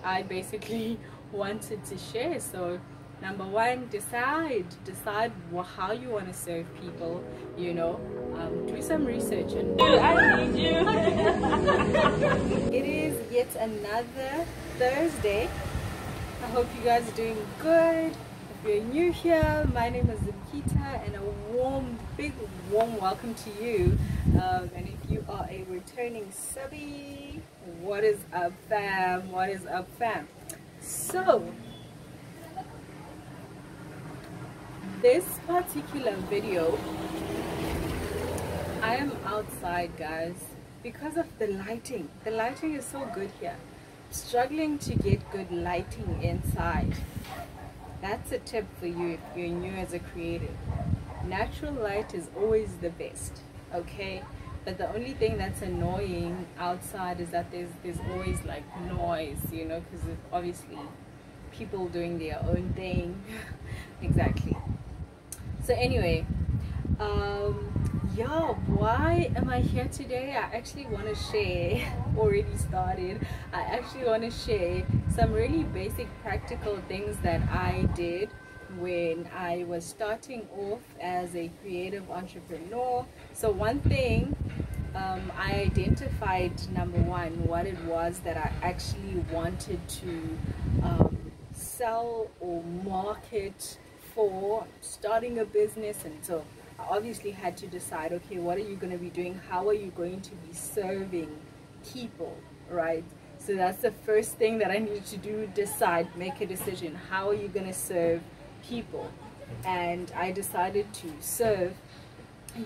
I basically wanted to share. So number one, decide how you want to serve people, you know. Do some research and I need you. It is yet another Thursday. I hope you guys are doing good. If you're new here, my name is Zimkita, and a big warm welcome to you. And if you are a returning subby, what is up, fam? What is up, fam? So this particular video, I am outside, guys, because of the lighting. The lighting is so good here. Struggling to get good lighting inside. That's a tip for you if you're new as a creative. Natural light is always the best, okay? But the only thing that's annoying outside is that there's always like noise, you know, because obviously people doing their own thing. Exactly. So anyway, yeah, why am I here today? I actually want to share, already started, I actually want to share some really basic practical things that I did when I was starting off as a creative entrepreneur. So one thing, I identified, number one, what it was that I actually wanted to sell or market for starting a business. And so I obviously had to decide, okay, what are you going to be doing? How are you going to be serving people, right? So that's the first thing that I needed to do, decide, make a decision. How are you going to serve people? And I decided to serve,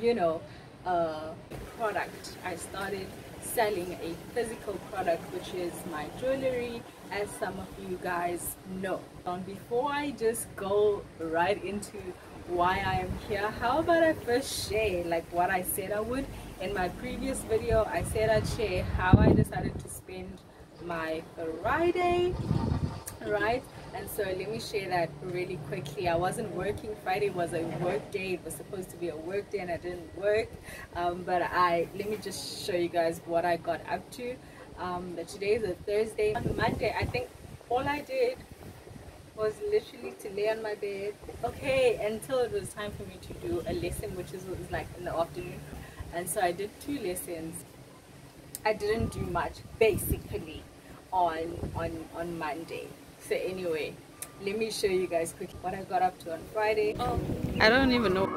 you know, a product. I started selling a physical product, which is my jewelry, as some of you guys know. Before I just go right into why I am here, how about I first share like what I said I would. In my previous video, I said I'd share how I decided to spend my Friday, right? And so let me share that really quickly. I wasn't working. Friday was a work day. It was supposed to be a work day and I didn't work, but let me just show you guys what I got up to. Today is a Thursday. On Monday, I think all I did was literally to lay on my bed, okay, until it was time for me to do a lesson, which was like in the afternoon. And so I did 2 lessons. I didn't do much basically on Monday. So anyway, let me show you guys quickly what I got up to on Friday. Oh, I don't even know.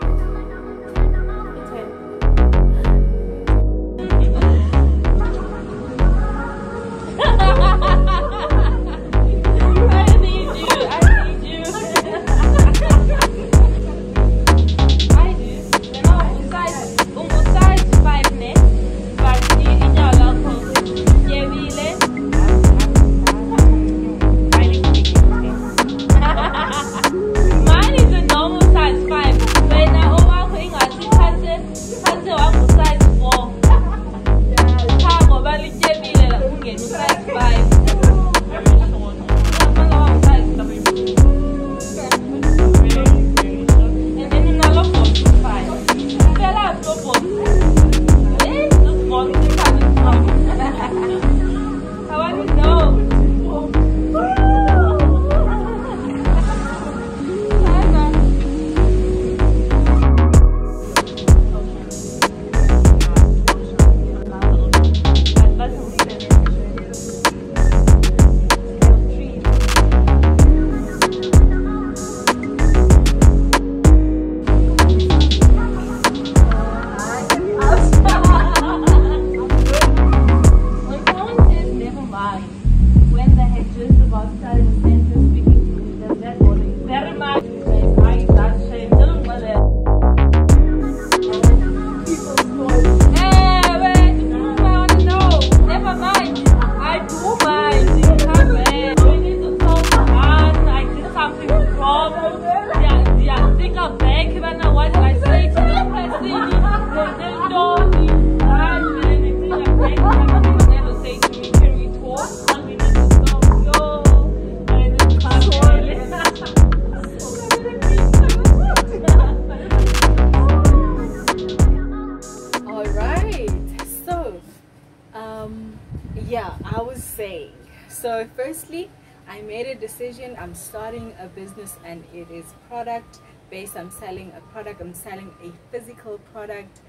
So firstly, I made a decision. I'm starting a business and it is product based. I'm selling a product. I'm selling a physical product,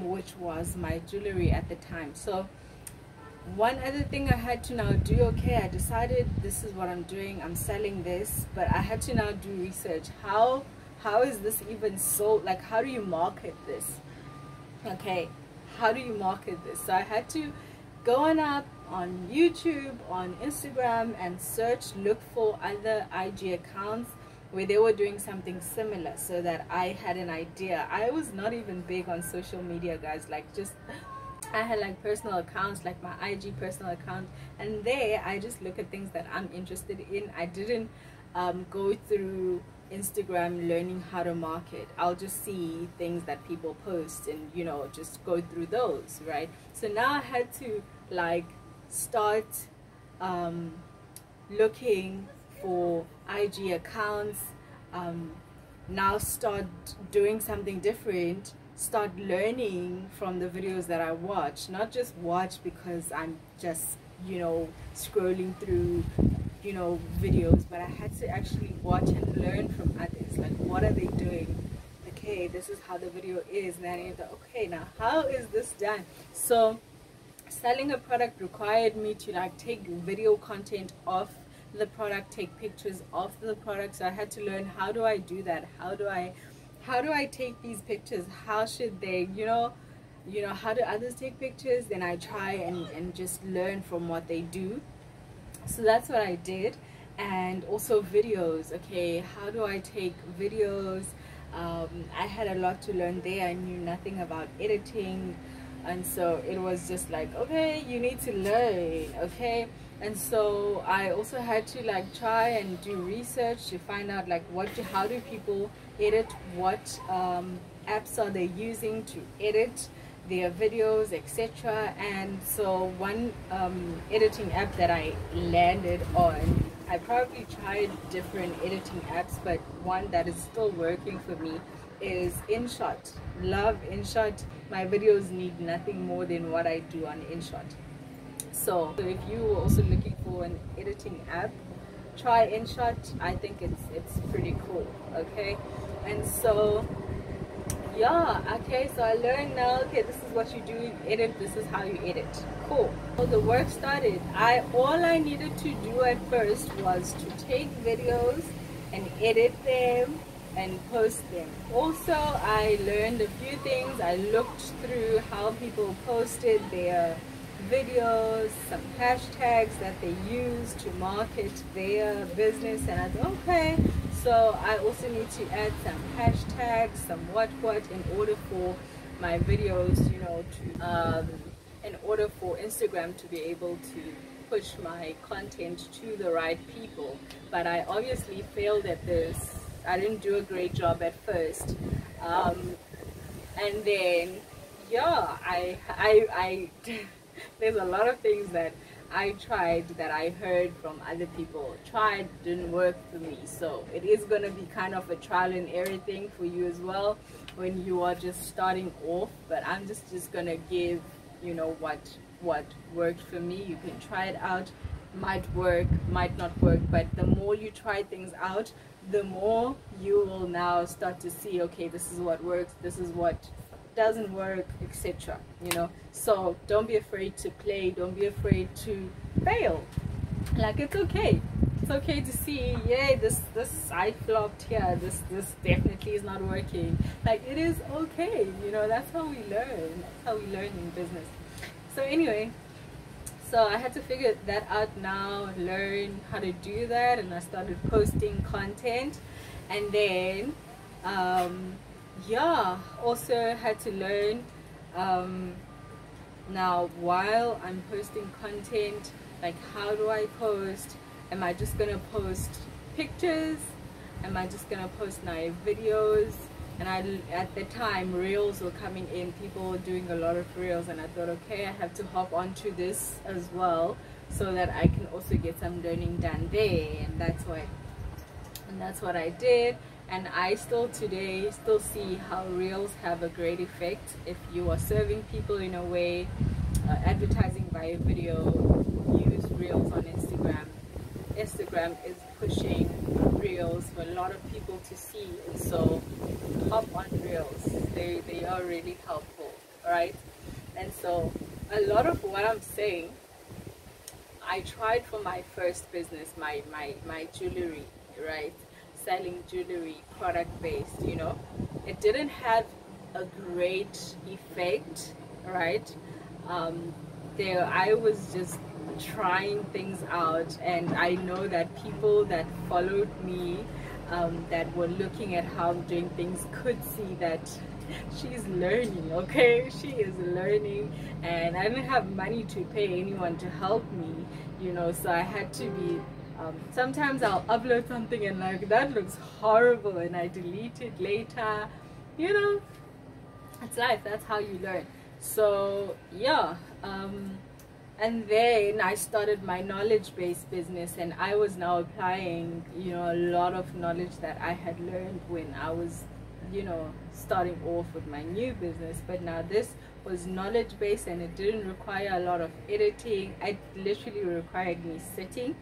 which was my jewelry at the time. So one other thing I had to now do, okay, I decided this is what I'm doing. I'm selling this, but I had to now do research. How is this even sold? Like, how do you market this? Okay, how do you market this? So I had to go on YouTube, on Instagram, and search, look for other IG accounts where they were doing something similar, so that I had an idea. I was not even big on social media, guys. Like, just I had like personal accounts, like my IG personal account, and there I just look at things that I'm interested in. I didn't go through Instagram learning how to market. I'll just see things that people post and, you know, just go through those, right? So now I had to like start looking for IG accounts, now start doing something different, start learning from the videos that I watch, not just watch because I'm just, you know, scrolling through, you know, videos, but I had to actually watch and learn from others. Like, what are they doing? Okay, this is how the video is. And then I thought, okay, now how is this done? So selling a product required me to like take video content of the product, take pictures of the product. So I had to learn, how do I do that? How do I take these pictures? How should they, you know, how do others take pictures? Then I try and just learn from what they do. So that's what I did. And also videos. Okay, how do I take videos? I had a lot to learn there. I knew nothing about editing, and so it was just like, okay, you need to learn. Okay, and so I also had to like try and do research to find out like how do people edit, what apps are they using to edit their videos, etc. And so one editing app that I landed on, I probably tried different editing apps, but one that is still working for me is InShot. Love InShot. My videos need nothing more than what I do on InShot. So if you were also looking for an editing app, try InShot. I think it's pretty cool. Okay, and so yeah, okay, so I learned now, okay, this is what you do, you edit, this is how you edit. Cool. So the work started. All I needed to do at first was to take videos and edit them and post them. Also, I learned a few things. I looked through how people posted their videos, some hashtags that they use to market their business, and I thought, okay, so I also need to add some hashtags, some what in order for my videos, you know, to in order for Instagram to be able to push my content to the right people. But I obviously failed at this. I didn't do a great job at first, and then yeah, I there's a lot of things that I tried that I heard from other people, didn't work for me. So it is going to be kind of a trial and error thing for you as well when you are just starting off. But I'm just going to give, you know, what worked for me. You can try it out. Might work, might not work, but the more you try things out, the more you will now start to see, okay, this is what works, this is what doesn't work, etc. You know, so don't be afraid to play, don't be afraid to fail. Like, it's okay to see, yeah, this I flopped here, this definitely is not working. Like, it is okay, you know. That's how we learn. That's how we learn in business. So anyway, so I had to figure that out now, learn how to do that, and I started posting content. And then yeah, also had to learn now while I'm posting content, like, how do I post? Am I just gonna post pictures? Am I just gonna post my videos? And at the time, reels were coming in, people were doing a lot of reels, and I thought, okay, I have to hop onto this as well so that I can also get some learning done there. And that's what I did. And I still today see how reels have a great effect if you are serving people in a way, advertising via video. Use reels on Instagram. Instagram is pushing reels for a lot of people to see, and so hop on reels. They are really helpful, right? And so a lot of what I'm saying, I tried for my first business, my jewelry, right? Selling jewelry, product based, you know. It didn't have a great effect, right? There I was just trying things out, and I know that people that followed me, that were looking at how I'm doing things, could see that she's learning. Okay, she is learning, and I didn't have money to pay anyone to help me, you know, so I had to be sometimes I'll upload something and like, that looks horrible, and I delete it later, you know. It's life, that's how you learn. So yeah, and then I started my knowledge-based business, and I was now applying, you know, a lot of knowledge that I had learned when I was, you know, starting off with my new business. But now this was knowledge-based, and it didn't require a lot of editing. It literally required me sitting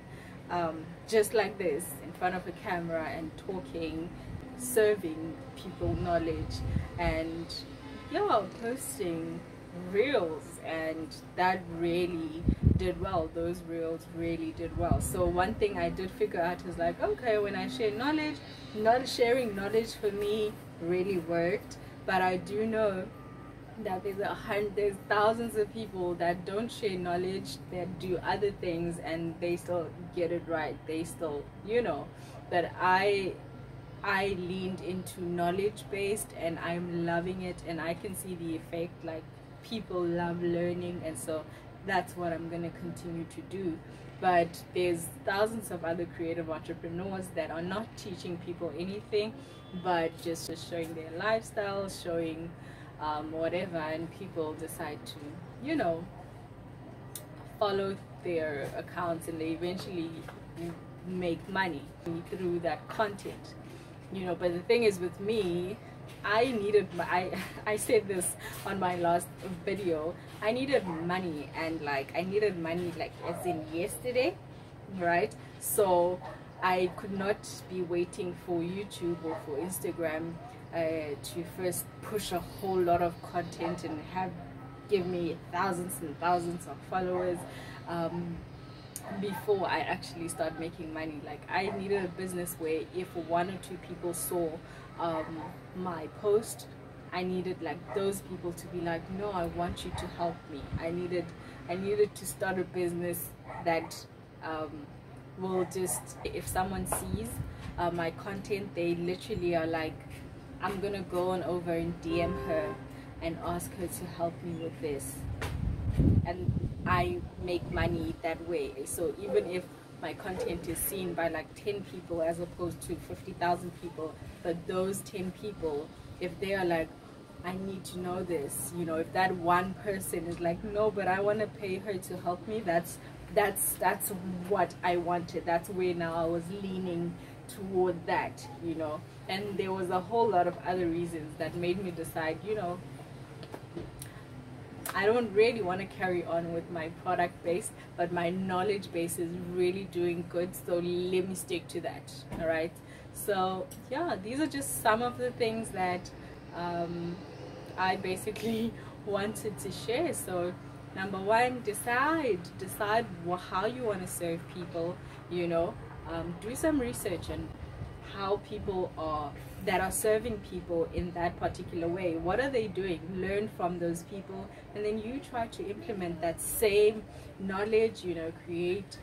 just like this in front of a camera and talking, serving people knowledge, and yeah, posting reels, and that really did well. Those reels really did well. So one thing I did figure out is like, okay, when I share knowledge, not sharing knowledge for me really worked, but I do know that there's thousands of people that don't share knowledge, that do other things, and they still get it right. They still, you know. But I leaned into knowledge based, and I'm loving it, and I can see the effect. Like, people love learning, and so that's what I'm going to continue to do. But there's thousands of other creative entrepreneurs that are not teaching people anything, but just showing their lifestyle, showing whatever, and people decide to, you know, follow their accounts, and they eventually make money through that content, you know. But the thing is, with me, I needed I said this on my last video, I needed money, and like I needed money like as in yesterday, right? So I could not be waiting for YouTube or for Instagram to first push a whole lot of content and give me thousands and thousands of followers before I actually start making money. Like, I needed a business where if one or two people saw my post, I needed like those people to be like, no, I want you to help me. I needed to start a business that will just, if someone sees my content, they literally are like, I'm gonna go on over and DM her and ask her to help me with this, and I make money that way. So even if my content is seen by like 10 people as opposed to 50,000 people, but those 10 people, if they are like, I need to know this, you know, if that one person is like, no, but I want to pay her to help me, that's what I wanted. That's where now I was leaning toward that, you know. And there was a whole lot of other reasons that made me decide, you know, I don't really want to carry on with my product base, but my knowledge base is really doing good, so let me stick to that. All right, so yeah, these are just some of the things that I basically wanted to share. So number one, decide how you want to serve people, you know. Do some research on how people that are serving people in that particular way. What are they doing? Learn from those people, and then you try to implement that same knowledge, you know. Create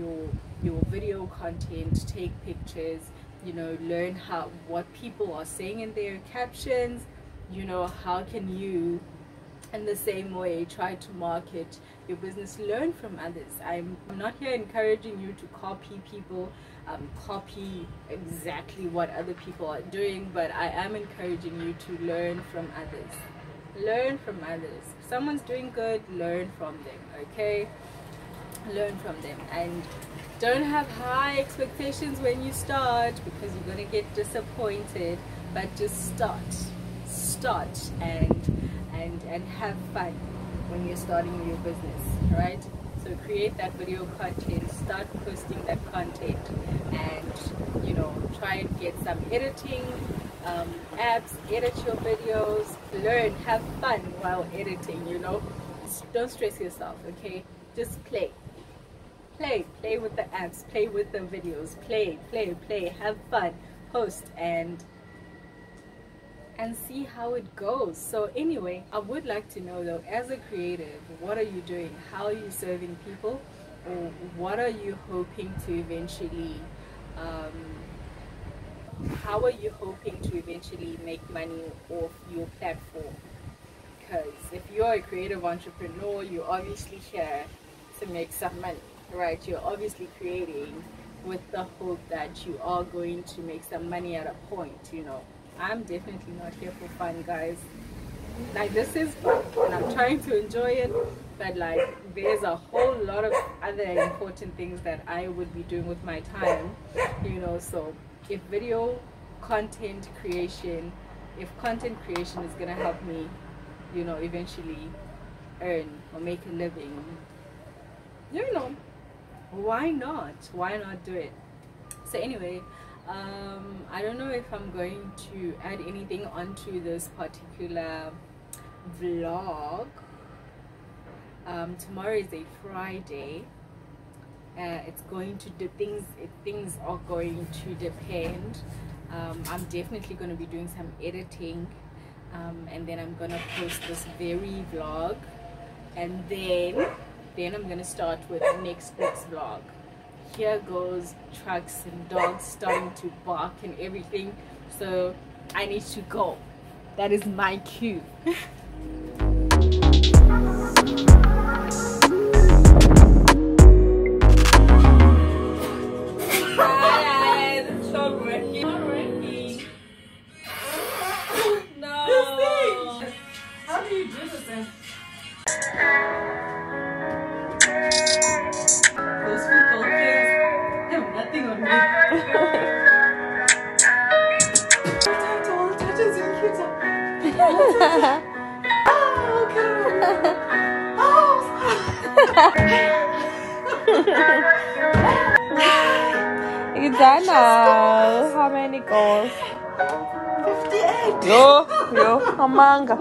your video content, take pictures, you know, learn what people are saying in their captions, you know. How can you, in the same way, try to market your business? Learn from others. I'm not here encouraging you to copy people, copy exactly what other people are doing, but I am encouraging you to learn from others. Learn from others. If someone's doing good, learn from them, okay? Learn from them, and don't have high expectations when you start, because you're going to get disappointed. But just start and have fun when you're starting your business, right? So create that video content, start posting that content, content and, you know, try and get some editing apps, edit your videos, learn, have fun while editing, you know. Don't stress yourself, okay? Just play with the apps, play with the videos, play, have fun, post, and see how it goes. So anyway, I would like to know though, as a creative, what are you doing? How are you serving people? Or what are you hoping to eventually how are you hoping to eventually make money off your platform? Because if you're a creative entrepreneur, you're obviously here to make some money, right? You're obviously creating with the hope that you are going to make some money at a point, you know. I'm definitely not here for fun, guys. Like, this is fun and I'm trying to enjoy it, but like there's a whole lot of other important things that I would be doing with my time, you know. So if content creation is gonna help me, you know, eventually earn or make a living, you know, why not do it? So anyway, I don't know if I'm going to add anything onto this particular vlog. Tomorrow is a Friday. It's going to things are going to depend. I'm definitely going to be doing some editing, and then I'm gonna post this very vlog, and then I'm gonna start with next week's vlog. Here goes trucks and dogs starting to bark and everything, so I need to go. That is my cue. It's not working. No. How do you do this then? Those people have nothing on me. You done now? How many goals? 58. Yo, a manga.